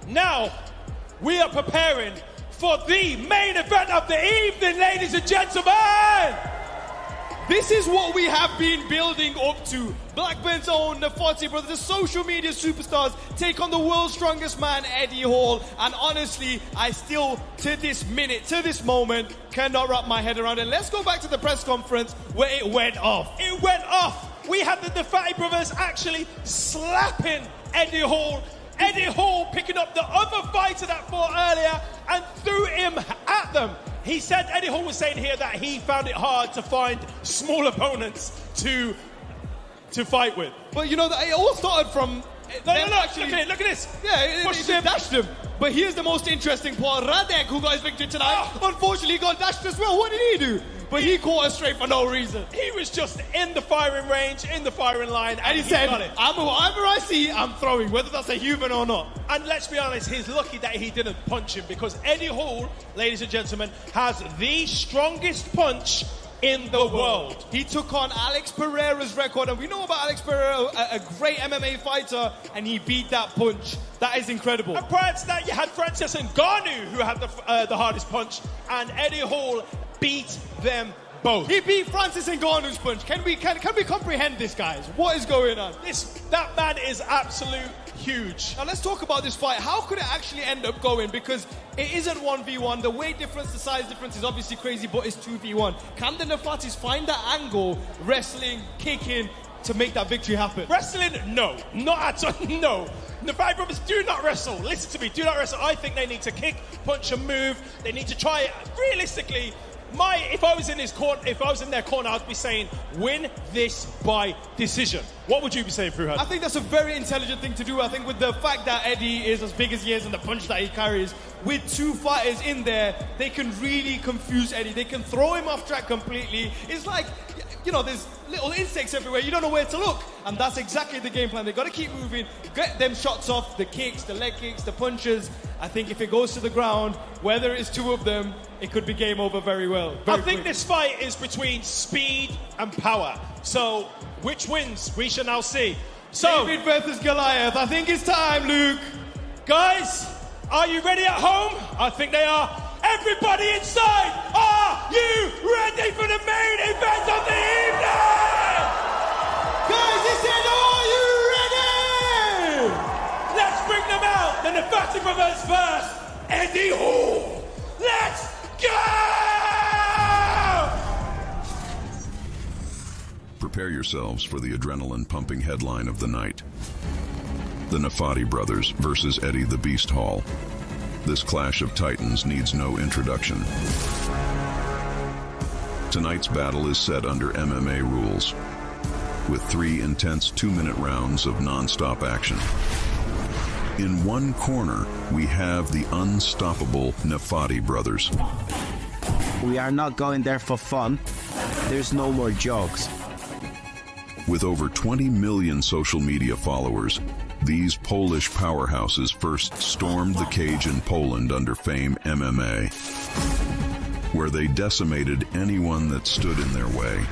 Now, we are preparing for the main event of the evening, ladies and gentlemen! This is what we have been building up to. Blackburn's own Neffati brothers, the social media superstars, take on the world's strongest man, Eddie Hall. And honestly, I still, to this minute, to this moment, cannot wrap my head around it. Let's go back to the press conference where it went off. It went off. We had the Neffati brothers actually slapping Eddie Hall. Eddie Hall picking up the other fighter that fought earlier and threw him at them. He said, Eddie Hall was saying here that he found it hard to find small opponents to fight with. But you know, it all started from... No, actually, look at this. Yeah, it dashed him. But here's the most interesting part. Radek, who got his victory tonight, unfortunately got dashed as well. What did he do? But he caught us straight for no reason. He was just in the firing range, in the firing line, and he said, got it. Whatever I see, I'm throwing, whether that's a human or not. And let's be honest, he's lucky that he didn't punch him, because Eddie Hall, ladies and gentlemen, has the strongest punch in the world. He took on Alex Pereira's record, and we know about Alex Pereira, a great MMA fighter, and he beat that punch. That is incredible. And prior to that, you had Francis Ngannou, who had the hardest punch, and Eddie Hall beat them both. He beat Francis Ngannou's punch. Can we comprehend this, guys? What is going on? That man is absolute huge. Now let's talk about this fight. How could it actually end up going? Because it isn't 1v1. The weight difference, the size difference is obviously crazy, but it's 2v1. Can the Neffatis find that angle, wrestling, kicking, to make that victory happen? Wrestling? No. Not at all. No. The Five Brothers do not wrestle. Listen to me. Do not wrestle. I think they need to kick, punch, and move. They need to try it. Realistically, if I was in their corner, I'd be saying, win this by decision. What would you be saying, Fuhad? I think that's a very intelligent thing to do. I think with the fact that Eddie is as big as he is and the punch that he carries, with two fighters in there, they can really confuse Eddie. They can throw him off track completely. It's like, you know, there's little insects everywhere. You don't know where to look. And that's exactly the game plan. They've got to keep moving, get them shots off, the kicks, the leg kicks, the punches. I think if it goes to the ground, whether it's two of them, it could be game over very well. I think this fight is between speed and power. So, which wins? We shall now see. So, David versus Goliath. I think it's time, Luke. Guys, are you ready at home? I think they are. Everybody inside, are you ready for the main event of the evening? Guys, he said, are you ready? Let's bring them out. The Neffati brothers first. Eddie Hall. Let's go! Prepare yourselves for the adrenaline-pumping headline of the night. The Neffati brothers versus Eddie the Beast Hall. This clash of titans needs no introduction. Tonight's battle is set under MMA rules, with 3 intense 2-minute rounds of non-stop action. In one corner, we have the unstoppable Neffati brothers. We are not going there for fun. There's no more jokes. With over 20 million social media followers, these Polish powerhouses first stormed the cage in Poland under Fame MMA, where they decimated anyone that stood in their way.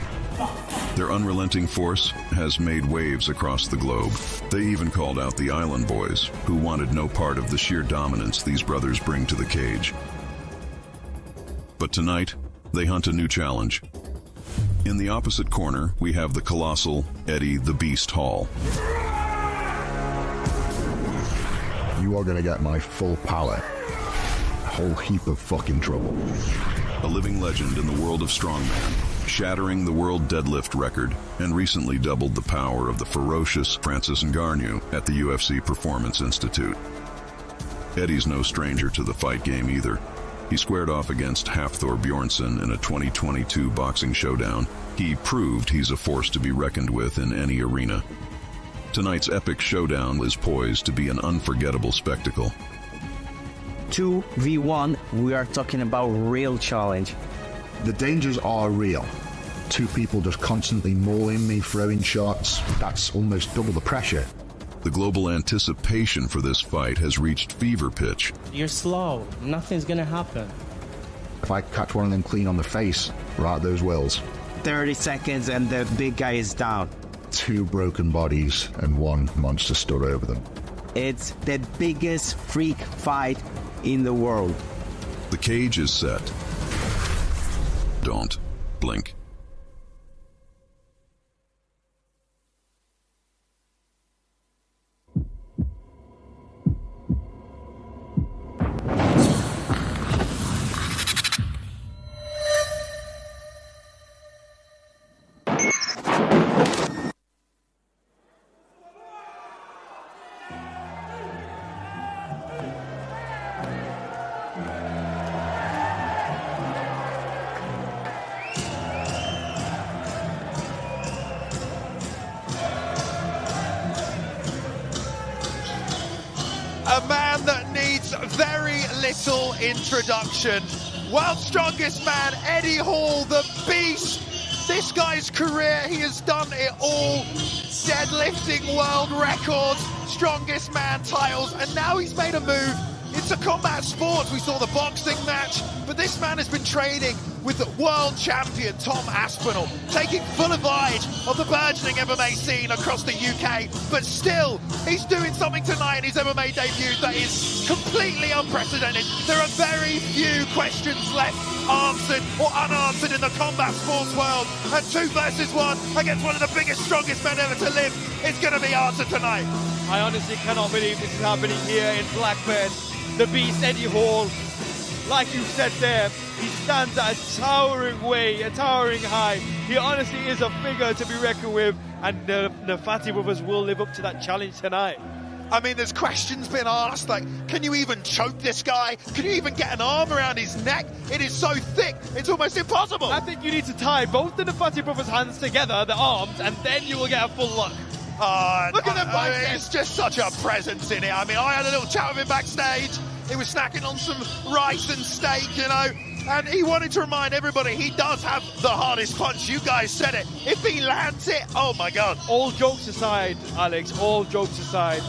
Their unrelenting force has made waves across the globe. They even called out the Island Boys, who wanted no part of the sheer dominance these brothers bring to the cage. But tonight, they hunt a new challenge. In the opposite corner, we have the colossal Eddie the Beast Hall. You are gonna get my full palette. A whole heap of fucking trouble. A living legend in the world of strongman, shattering the world deadlift record, and recently doubled the power of the ferocious Francis Ngannou at the UFC Performance Institute. Eddie's no stranger to the fight game either. He squared off against Hafthor Bjornsson in a 2022 boxing showdown. He proved he's a force to be reckoned with in any arena. Tonight's epic showdown is poised to be an unforgettable spectacle. 2v1, we are talking about real challenge. The dangers are real. 2 people just constantly mauling me, throwing shots. That's almost double the pressure. The global anticipation for this fight has reached fever pitch. You're slow. Nothing's gonna happen. If I catch one of them clean on the face, right those wills. 30 seconds and the big guy is down. 2 broken bodies and 1 monster stood over them. It's the biggest freak fight in the world. The cage is set. Don't blink. A man that needs very little introduction. World's strongest man, Eddie Hall, the beast. This guy's career, he has done it all. Deadlifting world records, strongest man titles, and now he's made a move into combat sports. We saw the boxing match, but this man has been training with the world champion Tom Aspinall, taking full advantage of the burgeoning MMA scene across the UK, but still, he's doing something tonight in his MMA debut that is completely unprecedented. There are very few questions left answered or unanswered in the combat sports world, and 2 versus 1 against one of the biggest, strongest men ever to live is going to be answered tonight. I honestly cannot believe this is happening here in Blackburn. The beast, Eddie Hall, like you said there, he stands at a towering way, a towering height. He honestly is a figure to be reckoned with, and the Neffati brothers will live up to that challenge tonight. I mean, there's questions been asked, like, can you even choke this guy? Can you even get an arm around his neck? It is so thick, it's almost impossible. I think you need to tie both the Neffati brothers' hands together, the arms, and then you will get a full look. Look at them biceps. It's just such a presence in it. I mean, I had a little chat with him backstage. He was snacking on some rice and steak, you know, and he wanted to remind everybody he does have the hardest punch. You guys said it. If he lands it, oh my God. All jokes aside, Alex, all jokes aside,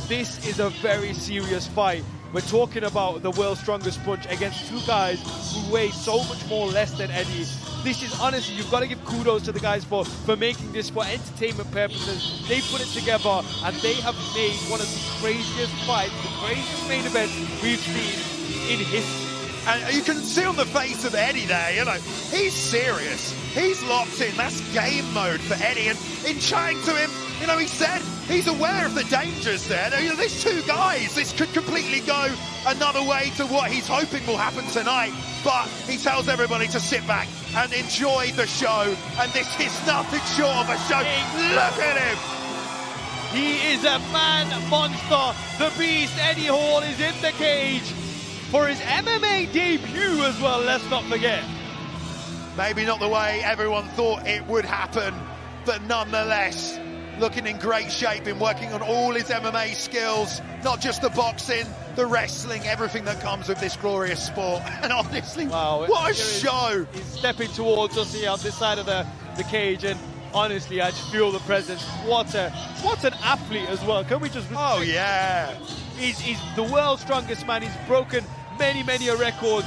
this is a very serious fight. We're talking about the world's strongest punch against 2 guys who weigh so much more less than Eddie. This is honestly, you've got to give kudos to the guys for making this for entertainment purposes. They put it together and they have made one of the craziest fights, the craziest main events we've seen in history. And you can see on the face of Eddie there, you know, he's serious. He's locked in. That's game mode for Eddie. And in chatting to him, you know, he said he's aware of the dangers there. You know, there's 2 guys. This could completely go another way to what he's hoping will happen tonight. But he tells everybody to sit back and enjoy the show. And this is nothing short of a show. Look at him. He is a man monster. The beast, Eddie Hall, is in the cage for his MMA debut as well, let's not forget. Maybe not the way everyone thought it would happen, but nonetheless, looking in great shape, been working on all his MMA skills, not just the boxing, the wrestling, everything that comes with this glorious sport. And honestly, wow, what a show! He's stepping towards us here on this side of the cage, and honestly, I just feel the presence. What an athlete as well. Can we just... Oh, yeah. He's the world's strongest man. He's broken many records.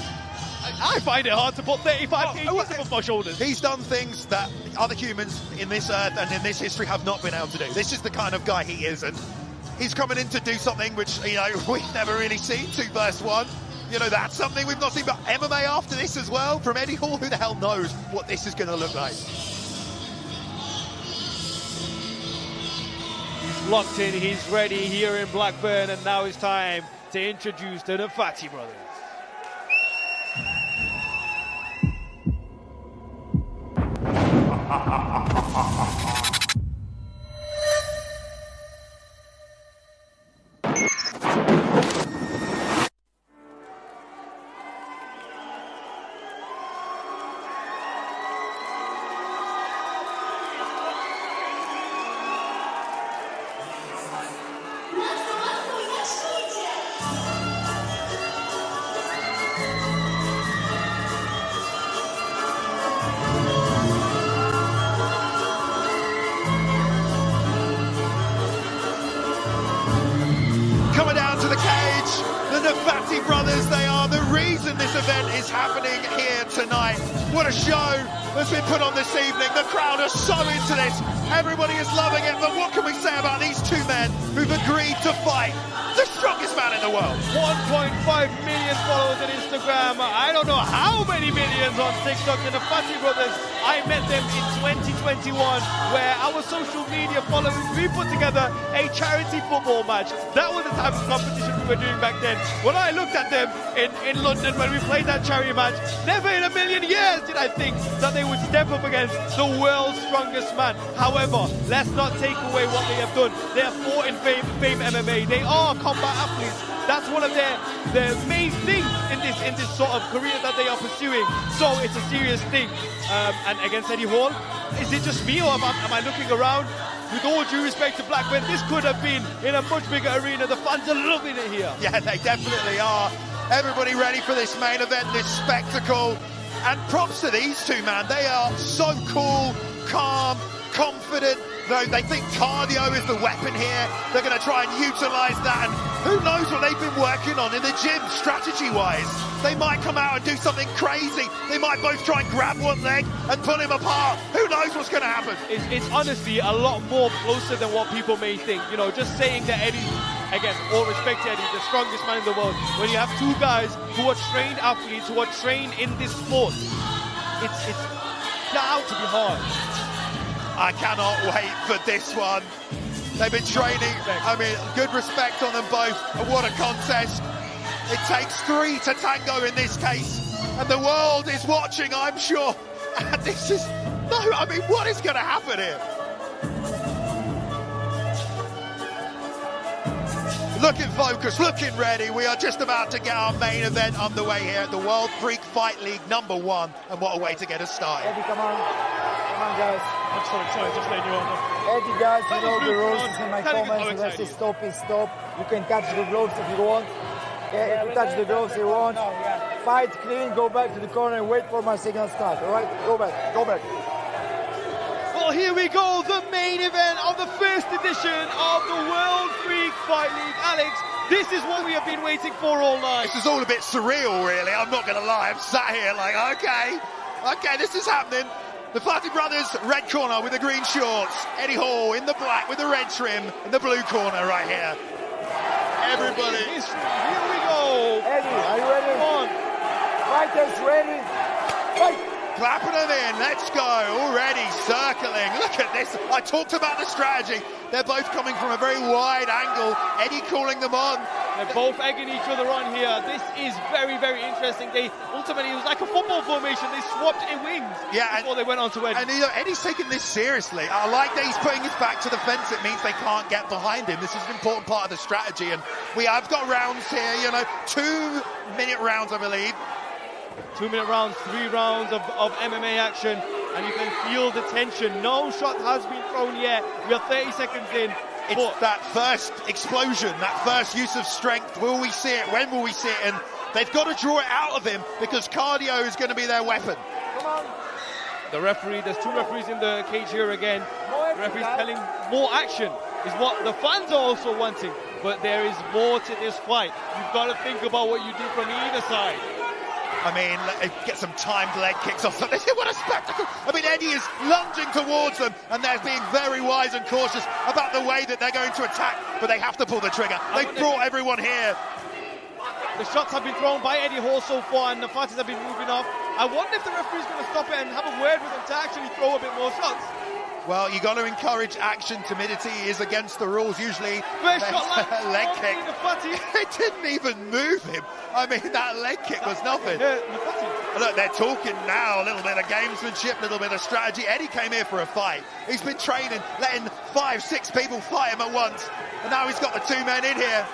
I find it hard to put 35 kgs above my shoulders. He's done things that other humans in this earth and in this history have not been able to do. This is the kind of guy he is, and he's coming in to do something which, you know, we've never really seen, 2 versus 1. You know, that's something we've not seen, but MMA after this as well from Eddie Hall. Who the hell knows what this is going to look like? He's locked in, he's ready here in Blackburn, and now it's time to introduce the Neffati brothers. Neffati brothers, they are the reason this event is happening here tonight. What a show that's been put on this evening. The crowd are so into this. Everybody is loving it, but what can we say about these two men who've agreed to fight the strongest man in the world? 1.5 million followers on Instagram. I don't know how many millions on TikTok. The Neffati brothers, I met them in 2021, where our social media followers, we put together a charity football match. That was the type of competition we were doing back then. When I looked at them in London when we played that charity match, never in a million years did I think that they would step up against the world's strongest man. However, let's not take away what they have done. They have fought in Fame MMA. They are combat athletes. That's one of their main things in this sort of career that they are pursuing. So it's a serious thing. And against Eddie Hall, is it just me or am I looking around? With all due respect to Blackburn, this could have been in a much bigger arena. The fans are loving it here. Yeah, they definitely are. Everybody ready for this main event, this spectacle. And props to these two, man. They are so cool, calm, confident. They think cardio is the weapon here. They're going to try and utilise that. And who knows what they've been working on in the gym, strategy-wise. They might come out and do something crazy. They might both try and grab one leg and pull him apart. Who knows what's going to happen? It's honestly a lot more closer than what people may think. You know, just saying that Eddie, again, all respect to Eddie, the strongest man in the world. When you have two guys who are trained athletes, who are trained in this sport, it's bound to be hard. I cannot wait for this one. They've been training. I mean, good respect on them both. What a contest. It takes three to tango in this case. And the world is watching, I'm sure. And this is... No, I mean, what is going to happen here? Looking focused, looking ready. We are just about to get our main event underway here at the World Freak Fight League #1. And what a way to get us started. Eddie, come on. Come on, guys. I'm sorry, just letting you on. Eddie, guys, you know the rules is in my comments. If I say stop, is stop. You can touch the gloves if you want. Yeah, if you touch the gloves you want. Fight clean, go back to the corner and wait for my signal start. All right? Go back. Go back. Well, here we go, the main event of the first edition of the World Freak Fight League. Alex, this is what we have been waiting for all night. This is all a bit surreal, really. I'm not going to lie. I'm sat here like, okay, this is happening. The Neffati brothers, red corner with the green shorts. Eddie Hall in the black with the red trim in the blue corner right here. Everybody. Here we go. Eddie, are you ready? Come on. Fighters ready? Fight! Clapping them in, let's go, already circling. Look at this, I talked about the strategy. They're both coming from a very wide angle. Eddie calling them on. They're both egging each other on here. This is very, very interesting. Ultimately, it was like a football formation. They swapped in wings before they went on to Eddie. And you know, Eddie's taking this seriously. I like that he's putting his back to the fence. It means they can't get behind him. This is an important part of the strategy. And we have got rounds here, you know, 2-minute rounds, I believe. 2-minute rounds, 3 rounds of MMA action, and you can feel the tension. No shot has been thrown yet. We are 30 seconds in. It's that first explosion, that first use of strength. Will we see it? When will we see it? And they've got to draw it out of him because cardio is going to be their weapon. Come on. The referee, there's 2 referees in the cage here again. The referee's telling more action is what the fans are also wanting. But there is more to this fight. You've got to think about what you do from either side. I mean, get some timed leg kicks off. What a spectacle. I mean, Eddie is lunging towards them, and they're being very wise and cautious about the way that they're going to attack, but they have to pull the trigger. They've brought everyone here. The shots have been thrown by Eddie Hall so far, and the fighters have been moving off. I wonder if the referee's going to stop it and have a word with them to actually throw a bit more shots. Well, you got to encourage action. Timidity is against the rules. Usually, first shot leg kick. It didn't even move him. I mean, that leg kick was nothing. Look, they're talking now. A little bit of gamesmanship, a little bit of strategy. Eddie came here for a fight. He's been training, letting 5-6 people fight him at once, and now he's got the 2 men in here.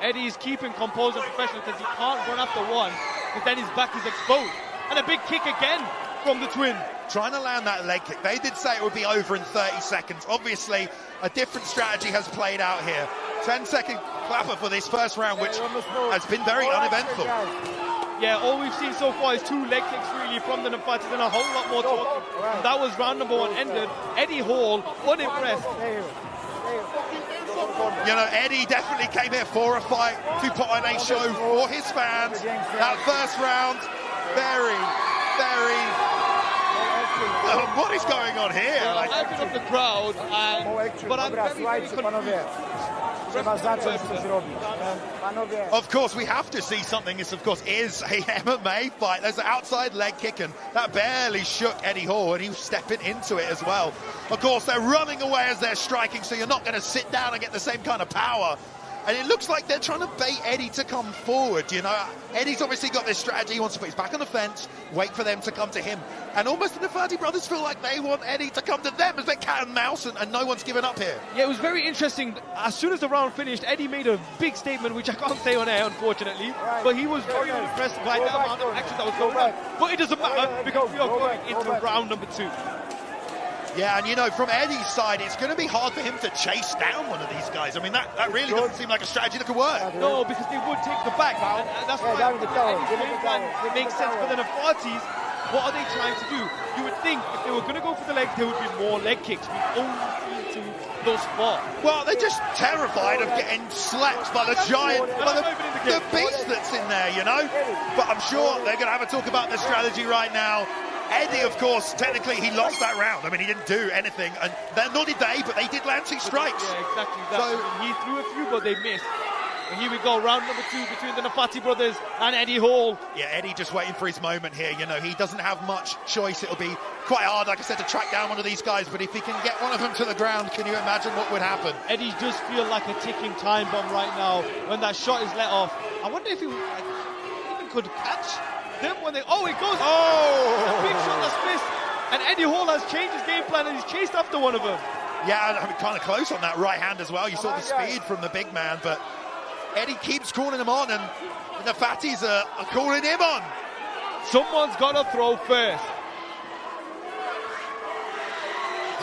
Eddie's keeping composure and professional because he can't run after one, because then his back is exposed. And a big kick again from the twin. Trying to land that leg kick. They did say it would be over in 30 seconds. Obviously, a different strategy has played out here. 10-second clapper for this first round, which has been very uneventful. Yeah, all we've seen so far is 2 leg kicks really from the Neffati, and a whole lot more talking. And that was round number 1 ended. Eddie Hall, unimpressed. You know, Eddie definitely came here for a fight to put on a show for his fans. That first round, very, very... what is going on here? Like, I open up the crowd, but I'm very confused. Of course, we have to see something. This, of course, is a MMA fight. There's an outside leg kick, and that barely shook Eddie Hall, and he was stepping into it as well. Of course, they're running away as they're striking, so you're not going to sit down and get the same kind of power. And it looks like they're trying to bait Eddie to come forward, you know. Eddie's obviously got this strategy. He wants to put his back on the fence, wait for them to come to him. And almost the Neffati brothers feel like they want Eddie to come to them as they cat and mouse, and no one's given up here. Yeah, it was very interesting. As soon as the round finished, Eddie made a big statement, which I can't say on air, unfortunately. But he was very impressed by the amount of action that was going on. But it doesn't matter, because we are going into round number 2. Yeah, and you know, from Eddie's side, it's going to be hard for him to chase down one of these guys. I mean, that really doesn't seem like a strategy that could work. No, because they would take the back, and that's why it makes sense for the Neffatis. What are they trying to do? You would think if they were going to go for the legs, there would be more leg kicks. We've only seen 2 thus far. Well, they're just terrified of getting slapped by the giant, by the beast that's in there, you know? But I'm sure they're going to have a talk about the strategy right now. Eddie, of course, technically he lost that round. I mean, he didn't do anything, and nor did they, but they did land 2 strikes. Yeah, exactly that. So he threw a few, but they missed. And here we go, round number 2 between the Neffati brothers and Eddie Hall. Yeah, Eddie just waiting for his moment here. You know, he doesn't have much choice. It'll be quite hard, like I said, to track down one of these guys, but if he can get one of them to the ground, can you imagine what would happen? Eddie does feel like a ticking time bomb right now when that shot is let off. I wonder if he even could catch them when they... Oh, it goes... Oh! Big shot that's missed. And Eddie Hall has changed his game plan and he's chased after one of them. Yeah, I mean, kind of close on that right hand as well. You saw the speed from the big man, but Eddie keeps calling him on, and the Fatties are calling him on. Someone's got to throw first.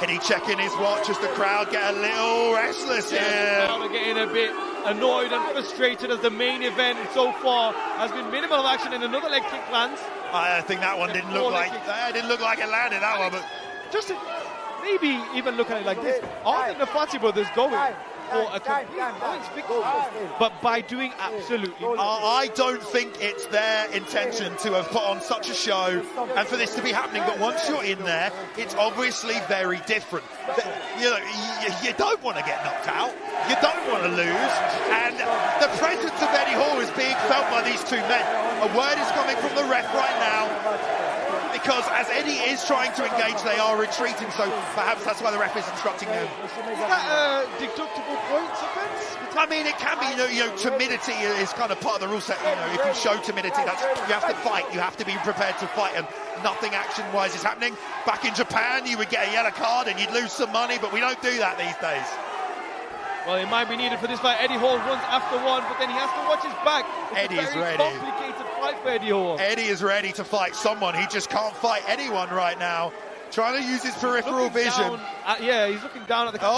Eddie checking his watch as the crowd get a little restless here. The crowd are getting a bit annoyed and frustrated as the main event so far has been minimal action, and another leg kick lands. I think that one didn't look like it landed, that one. But just to maybe even look at it like this, are the Neffati brothers going for a complete points victory, but by doing absolutely nothing? I don't think it's their intention to have put on such a show and for this to be happening, but once you're in there, it's obviously very different. You know, you don't want to get knocked out, you don't want to lose, and the presence of Eddie Hall is being felt by these 2 men. A word is coming from the ref right now, because as Eddie is trying to engage, they are retreating, so perhaps that's why the ref is instructing them. Is that a deductible points offence? I mean, it can be, you know, timidity is kind of part of the rule set. You know, if you show timidity, you have to fight, you have to be prepared to fight, and nothing action-wise is happening. Back in Japan, you would get a yellow card and you'd lose some money, but we don't do that these days. Well, it might be needed for this fight. Eddie Hall runs after one, but then he has to watch his back. Eddie's ready. Complicated fight for Eddie Hall. Eddie is ready to fight someone. He just can't fight anyone right now. Trying to use his peripheral vision. He's looking down at the face,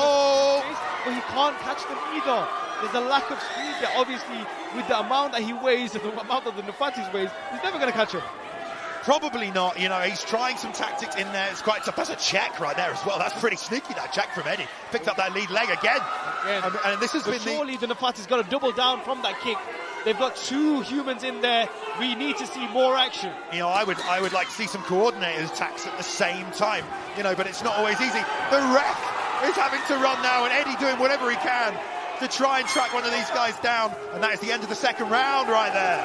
but he can't catch them either. There's a lack of speed there. Obviously, with the amount that he weighs and the amount that the Neffatis weighs, he's never going to catch him. Probably not. You know, he's trying some tactics in there. It's quite tough. That's a check right there as well. That's pretty sneaky, that check from Eddie. Picked up that lead leg again. And this has been surely the Neffatis got to double down from that kick. They've got 2 humans in there. We need to see more action. You know, I would like to see some coordinated attacks at the same time. You know, but it's not always easy. The ref is having to run now, and Eddie doing whatever he can to try and track one of these guys down. And that is the end of the 2nd round right there.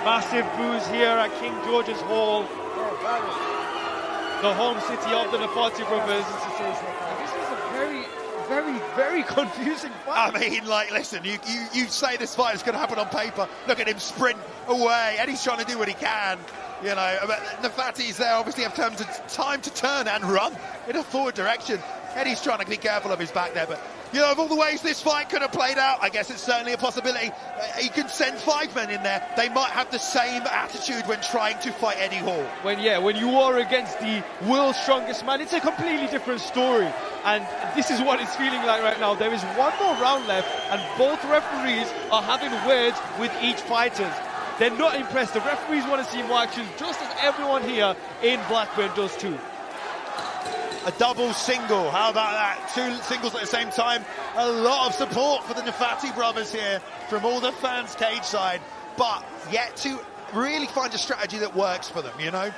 Massive boos here at King George's Hall, the home city of the Neffati brothers. And this is a very, very, very confusing fight. I mean, like, listen, you say this fight is going to happen on paper. Look at him sprint away. Eddie's trying to do what he can. You know, but Neffati's there obviously have time to turn and run in a forward direction. Eddie's trying to be careful of his back there, but you know, of all the ways this fight could have played out, I guess it's certainly a possibility. He could send 5 men in there. They might have the same attitude when trying to fight Eddie Hall. When you are against the world's strongest man, it's a completely different story. And this is what it's feeling like right now. There is 1 more round left, and both referees are having words with each fighter. They're not impressed. The referees want to see more action, just as everyone here in Blackburn does too. A double single. How about that? Two singles at the same time. A lot of support for the Neffati brothers here from all the fans cage side, but yet to really find a strategy that works for them, you know?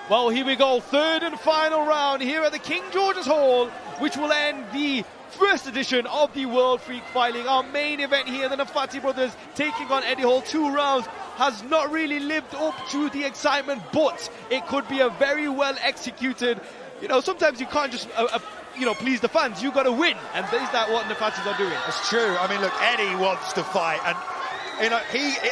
Well, here we go. Third and final round here at the King George's Hall, which will end the first edition of the World Freak Fight League. Our main event here, the Neffati brothers taking on Eddie Hall. 2 rounds has not really lived up to the excitement, but it could be a very well executed. You know, sometimes you can't just, please the fans. You got to win, and is that what Neffatis are doing? It's true. I mean, look, Eddie wants to fight, and you know,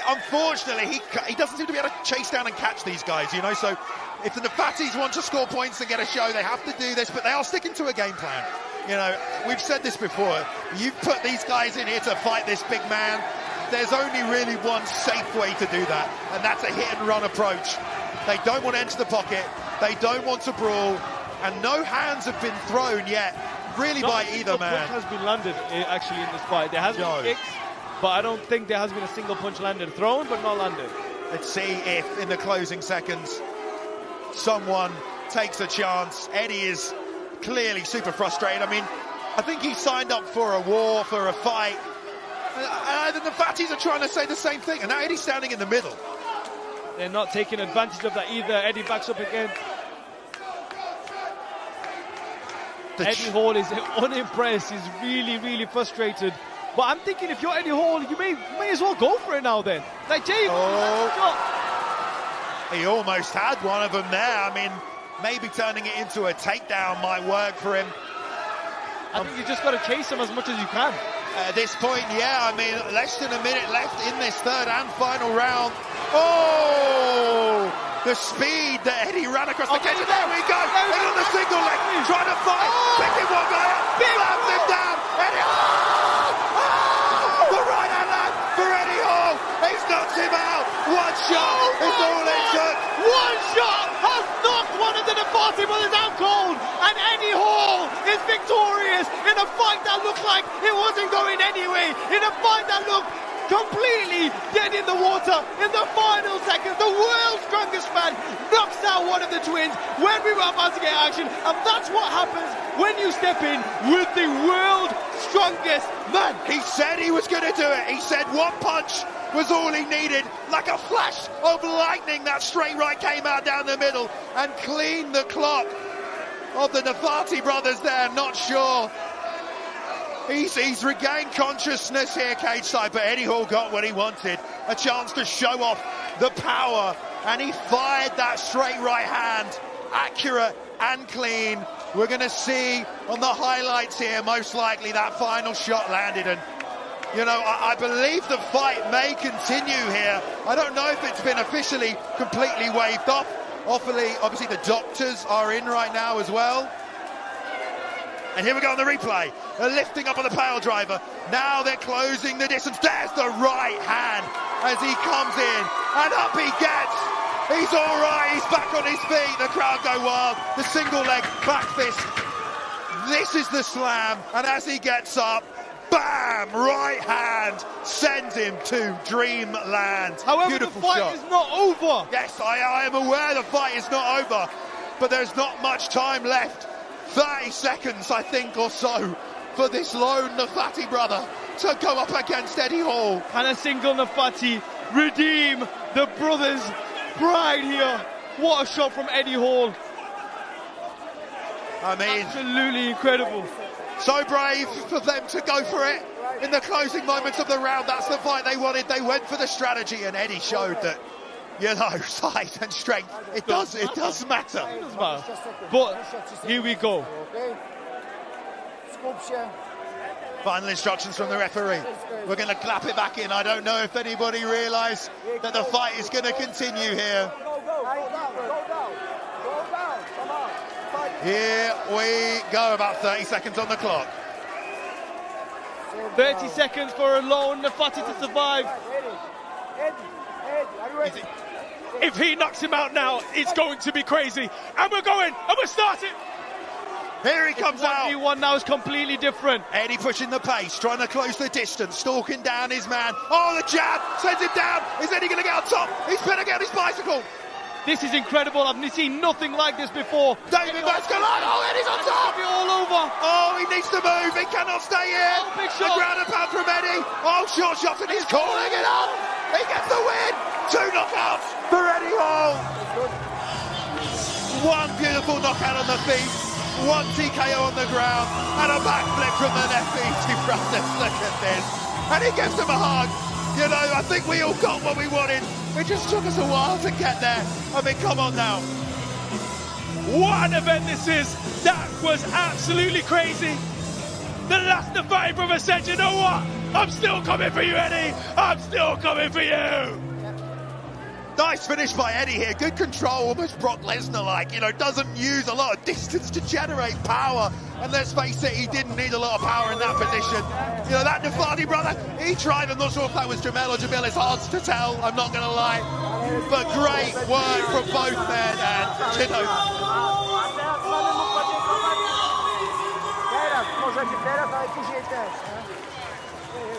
unfortunately he doesn't seem to be able to chase down and catch these guys. You know, so if the Neffatis want to score points and get a show, they have to do this, but they are sticking to a game plan. You know, we've said this before. You've put these guys in here to fight this big man. There's only really one safe way to do that, and that's a hit-and-run approach. They don't want to enter the pocket. They don't want to brawl. And no hands have been thrown yet, really, by either man. No punch has been landed, actually, in this fight. There has been kicks, but I don't think there has been a single punch landed. Thrown, but not landed. Let's see if, in the closing seconds, someone takes a chance. Eddie is clearly super frustrated. I mean, I think he signed up for a war, for a fight. And the Neffatis are trying to say the same thing. And now Eddie's standing in the middle. They're not taking advantage of that either. Eddie backs up again. Eddie Hall is unimpressed. He's really, really frustrated. But I'm thinking, if you're Eddie Hall, you may as well go for it now then. Like, Jay, he almost had one of them there. I mean, maybe turning it into a takedown might work for him. I think you just got to chase him as much as you can. At this point, yeah, I mean, less than a minute left in this third and final round. Oh! The speed that Eddie ran across the cage. There we go. He's on the single leg, trying to fight. Picking one guy up, slams him down. Eddie Hall! Oh! The right hand land for Eddie Hall. He's knocked him out. One shot is all it took. One shot has knocked one of the Neffati brothers out cold. And Eddie Hall is victorious in a fight that looked like it wasn't going anyway. In a fight that looked completely dead in the water. In the final seconds, the world's strongest man knocks out one of the twins when we were about to get action. And that's what happens when you step in with the world's strongest man. He said he was going to do it. He said one punch was all he needed. Like a flash of lightning, that straight right came out down the middle and cleaned the clock of the Neffati brothers there. Not sure. He's regained consciousness here cage side, but Eddie Hall got what he wanted. A chance to show off the power, and he fired that straight right hand. Accurate and clean. We're going to see on the highlights here, most likely, that final shot landed. And, you know, I believe the fight may continue here. I don't know if it's been officially completely waved off. Obviously, the doctors are in right now as well. And here we go on the replay. They're lifting up on the pile driver. Now they're closing the distance. There's the right hand as he comes in. And up he gets. He's all right. He's back on his feet. The crowd go wild. The single leg back fist. This is the slam. And as he gets up, bam! Right hand sends him to dreamland. However, beautiful the fight shot. is not over. Yes, I am aware the fight is not over. But there's not much time left. 30 seconds, I think, or so, for this lone Neffati brother to go up against Eddie Hall. Can a single Neffati redeem the brothers' pride here? What a shot from Eddie Hall. I mean, absolutely incredible. So brave for them to go for it in the closing moments of the round. That's the fight they wanted. They went for the strategy, and Eddie showed that, you know, size and strength, it does matter. But here we go. Final instructions from the referee. We're going to clap it back in. I don't know if anybody realised that the fight is going to continue here. Here we go, about 30 seconds on the clock. 30 seconds for a lone Neffati to survive. If he knocks him out now, it's going to be crazy. And we're starting. Here he comes out. 1v1 now is completely different. Eddie pushing the pace, trying to close the distance, stalking down his man. Oh, the jab sends him down. Is Eddie going to get on top? He's better get on his bicycle. This is incredible. I've seen nothing like this before. David Mascalano, Eddie's on top! All over. Oh, he needs to move. He cannot stay in. Oh, big The shot. ground and pound from Eddie. Oh, short shot, and he's calling it up. He gets the win. 2 knockouts for Eddie Hall. One beautiful knockout on the feet, 1 TKO on the ground, and a backflip from the Neffati brothers. Look at this. And he gives him a hug. You know, I think we all got what we wanted. It just took us a while to get there. I mean, come on now. What an event this is. That was absolutely crazy. The last Neffati brother said, you know what? I'm still coming for you, Eddie. I'm still coming for you. Nice finish by Eddie here. Good control, almost Brock Lesnar-like. You know, doesn't use a lot of distance to generate power. And let's face it, he didn't need a lot of power in that position. You know, that Neffati brother, he tried. I'm not sure if that was Jamel or Jamil. It's hard to tell, I'm not going to lie. But great work from both men. And, you know... Teraz, możecie teraz, ale później też.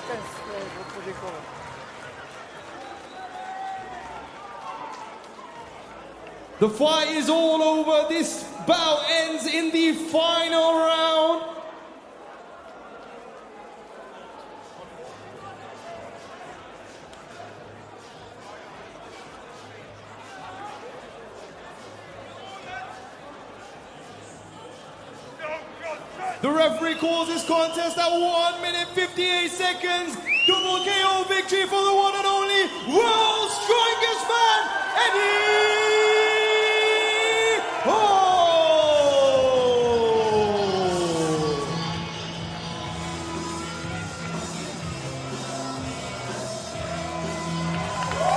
Ten podziękował. The fight is all over. This bout ends in the final round. The referee calls this contest at 1 minute 58 seconds. Double KO victory for the one and only world's strongest man, Eddie Hall.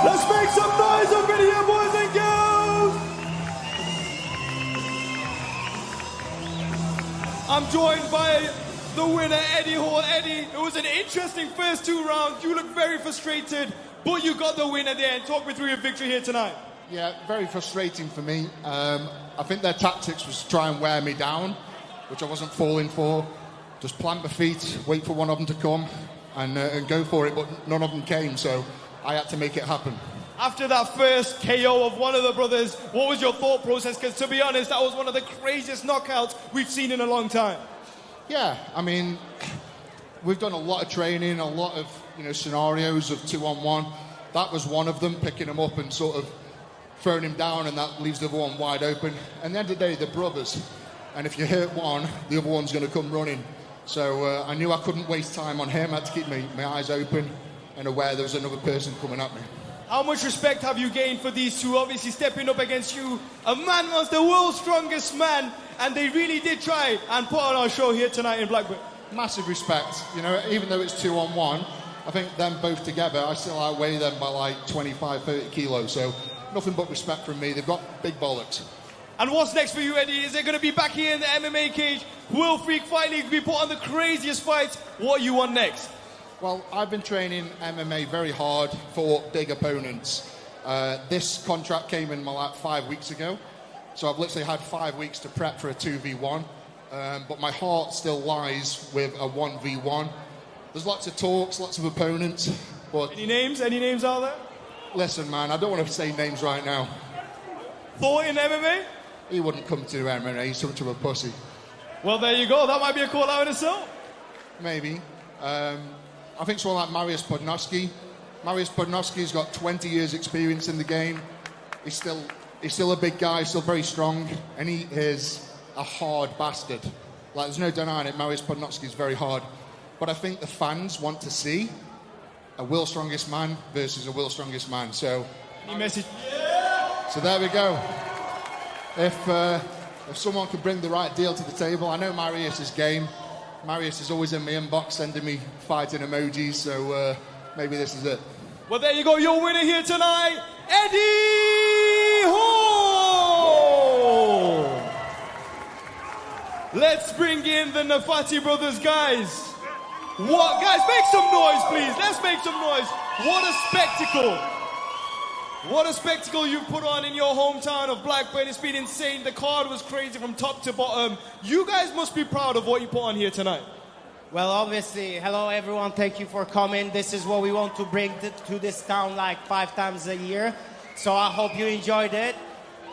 Let's make some noise up in here, boys and girls. I'm joined by the winner, Eddie Hall. Eddie, it was an interesting first 2 rounds. You look very frustrated, but you got the win at the end. Talk me through your victory here tonight. Yeah, very frustrating for me. I think their tactics was to try and wear me down, which I wasn't falling for. Just plant my feet, wait for one of them to come, and go for it, but none of them came, so I had to make it happen. After that first KO of one of the brothers, what was your thought process? Because to be honest, that was one of the craziest knockouts we've seen in a long time. Yeah, I mean, we've done a lot of training, a lot of scenarios of 2-on-1. That was one of them, picking him up and sort of throwing him down, and that leaves the other one wide open. And at the end of the day, they're brothers, and if you hurt one, the other one's going to come running. So I knew I couldn't waste time on him. I had to keep my eyes open and aware there was another person coming at me. How much respect have you gained for these two? Obviously stepping up against you. A man was the world's strongest man, and they really did try and put on our show here tonight in Blackburn. Massive respect. Even though it's 2-on-1, I think them both together, I still outweigh them by like 25, 30 kilos. So nothing but respect from me. They've got big bollocks. And what's next for you, Eddie? Is it going to be back here in the MMA cage? Will Freak Fight League be put on the craziest fights? What you want next? Well, I've been training MMA very hard for big opponents. This contract came in like 5 weeks ago, so I've literally had 5 weeks to prep for a 2v1, but my heart still lies with a 1v1. There's lots of talks, lots of opponents, but... Any names out there? Listen, man, I don't want to say names right now. Thought in MMA? He wouldn't come to MMA, he's such a pussy. Well, there you go, that might be a call out in itself. Maybe. I think someone like Mariusz Podnowski. Mariusz Podnowski's got 20 years experience in the game. He's still a big guy, still very strong, and he is a hard bastard. Like, there's no denying it, Mariusz Podnowski's very hard. But I think the fans want to see a world's strongest man versus a world's strongest man. So, any message? So there we go. If someone could bring the right deal to the table, I know Mariusz is game. Mariusz is always in my inbox sending me fighting emojis, so maybe this is it. Well, there you go, your winner here tonight, Eddie Hall! Let's bring in the Neffati brothers, guys. What, guys, make some noise, please. Let's make some noise. What a spectacle. What a spectacle you put on in your hometown of Blackburn. It's been insane. The card was crazy from top to bottom. You guys must be proud of what you put on here tonight. Well, obviously, hello everyone. Thank you for coming. This is what we want to bring to this town like 5 times a year. So I hope you enjoyed it.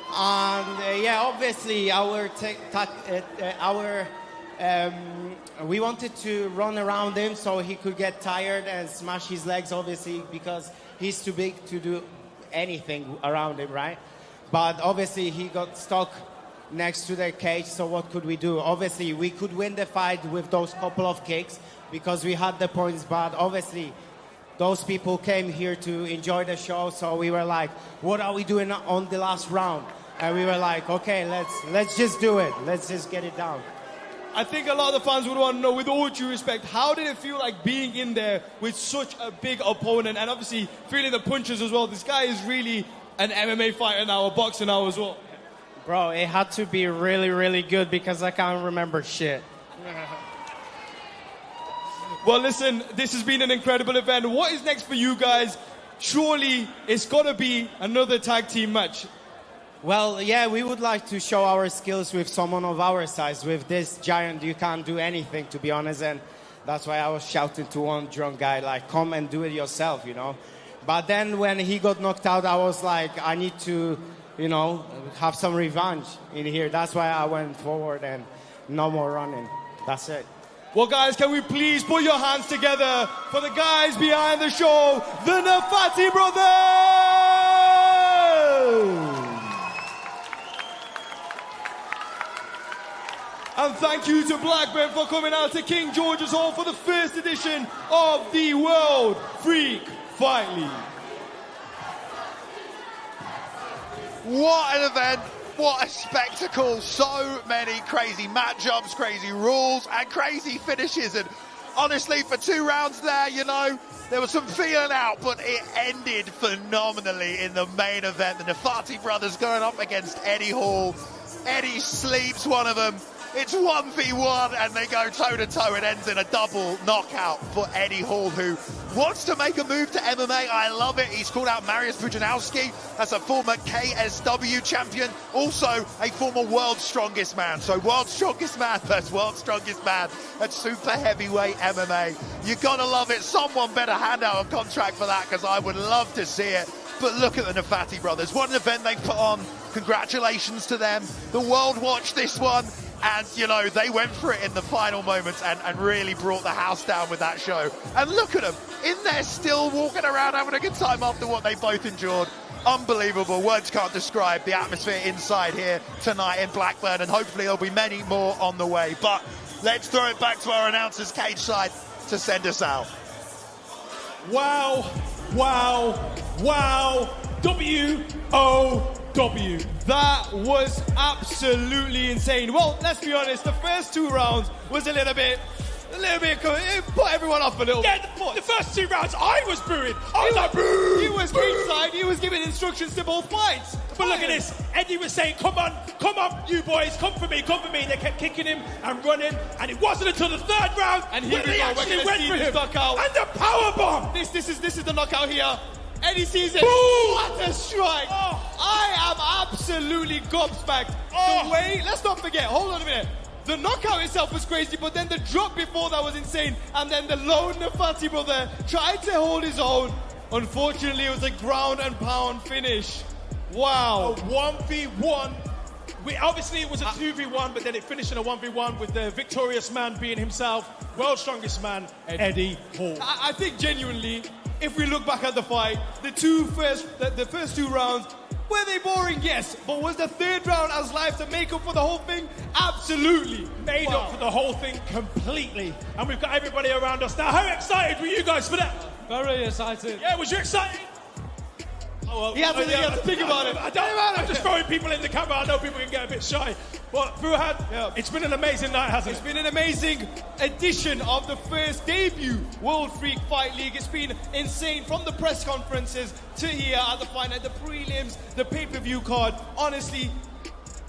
And yeah, obviously we wanted to run around him so he could get tired and smash his legs, obviously, because he's too big to do anything around him, right? But obviously he got stuck next to the cage, so what could we do? Obviously we could win the fight with those couple of kicks because we had the points, but obviously those people came here to enjoy the show, so we were like, what are we doing on the last round? And we were like, okay, let's just do it. Let's just get it down. I think a lot of the fans would want to know, with all due respect, how did it feel like being in there with such a big opponent and obviously feeling the punches as well? This guy is really an MMA fighter now, a boxer now as well. Bro, it had to be really, really good because I can't remember shit. Well, listen, this has been an incredible event. What is next for you guys? Surely it's got to be another tag team match. Well, yeah, we would like to show our skills with someone of our size. With this giant, you can't do anything, to be honest. And that's why I was shouting to one drunk guy, like, come and do it yourself, you know. But then when he got knocked out, I was like, I need to, you know, have some revenge in here. That's why I went forward and no more running. That's it. Well, guys, can we please put your hands together for the guys behind the show, the Neffati brothers! And thank you to Blackburn for coming out to King George's Hall for the first edition of the World Freak Fight League. What an event, what a spectacle. So many crazy matchups, crazy rules, and crazy finishes. And honestly, for 2 rounds there, you know, there was some feeling out, but it ended phenomenally in the main event. The Neffati brothers going up against Eddie Hall. Eddie sleeps one of them. It's 1v1 and they go toe-to-toe. It ends in a double knockout for Eddie Hall, who wants to make a move to MMA. I love it. He's called out Mariusz Pudzianowski. That's a former KSW champion, also a former World's Strongest Man. So World's Strongest Man versus World's Strongest Man at super heavyweight MMA. You gotta love it. Someone better hand out a contract for that, because I would love to see it. But look at the Neffati brothers. What an event they put on. Congratulations to them. The world watched this one. And, you know, they went for it in the final moments and really brought the house down with that show. And look at them, in there still walking around having a good time after what they both endured. Unbelievable. Words can't describe the atmosphere inside here tonight in Blackburn, and hopefully there'll be many more on the way. But let's throw it back to our announcers cage side to send us out. Wow, wow, wow. W-O-W. That was absolutely insane. Well, let's be honest, the first 2 rounds was a little bit, it put everyone off a little bit. Yeah, the first 2 rounds, I was booing. I was like, boo! He was ringside, he was giving instructions to both fights. But look at this, Eddie was saying, come on, you boys, come for me. They kept kicking him and running, and it wasn't until the 3rd round and here when they actually went for him. Knockout. And the powerbomb! This is the knockout here. Eddie sees it. Boom! What a strike! Oh. I am absolutely gobsmacked. Oh. The way, let's not forget, hold on a minute. The knockout itself was crazy, but then the drop before that was insane. And then the lone Neffati brother tried to hold his own. Unfortunately, it was a ground and pound finish. Wow. A 1v1. Obviously, it was a 2v1, but then it finished in a 1v1 with the victorious man being himself, World's Strongest Man, Eddie Hall. I think genuinely, if we look back at the fight, the first 2 rounds, were they boring? Yes. But was the 3rd round as live to make up for the whole thing? Absolutely. Made up for the whole thing completely. And we've got everybody around us now. How excited were you guys for that? Very excited. Yeah, was you excited? Oh, well, he had to think about it. I'm just throwing people in the camera. I know people can get a bit shy. But Fuhad, it's been an amazing night, hasn't it? It's been an amazing edition of the first debut World Freak Fight League. It's been insane, from the press conferences to here at the final, the prelims, the pay-per-view card. Honestly,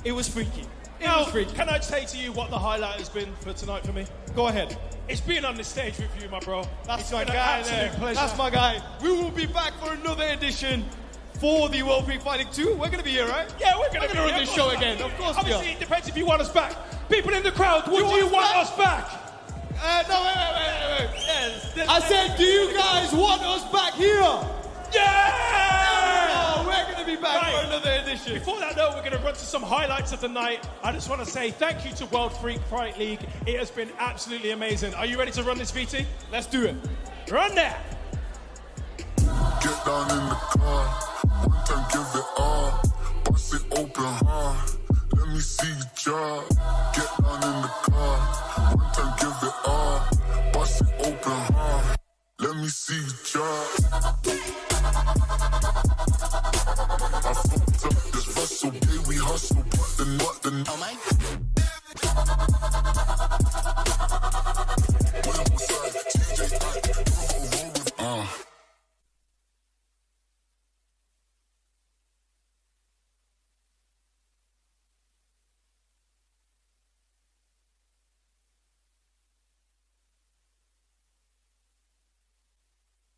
it was freaky. It was freaky. Can I say to you what the highlight has been for tonight for me? Go ahead. It's being on the stage with you, my bro. That's my guy there. That's my guy. We will be back for another edition for the World Freak Fight League 2. We're going to be here, right? Yeah, we're going to run this show again. Of course we are. Obviously, it depends if you want us back. People in the crowd, do you want us back? No, wait. Yes. I said, do you guys want us back here? Yeah! We're going to be back for another edition. delicious. Before that, though, we're going to run to some highlights of the night. I just want to say thank you to World Freak Fight League. It has been absolutely amazing. Are you ready to run this, VT? Let's do it. Run that. Get down in the car, one time give it all, bust it open hard, let me see you job. Get down in the car, one time give it all, bust it open hard, let me see you job. I fucked up this hustle, baby, hustle.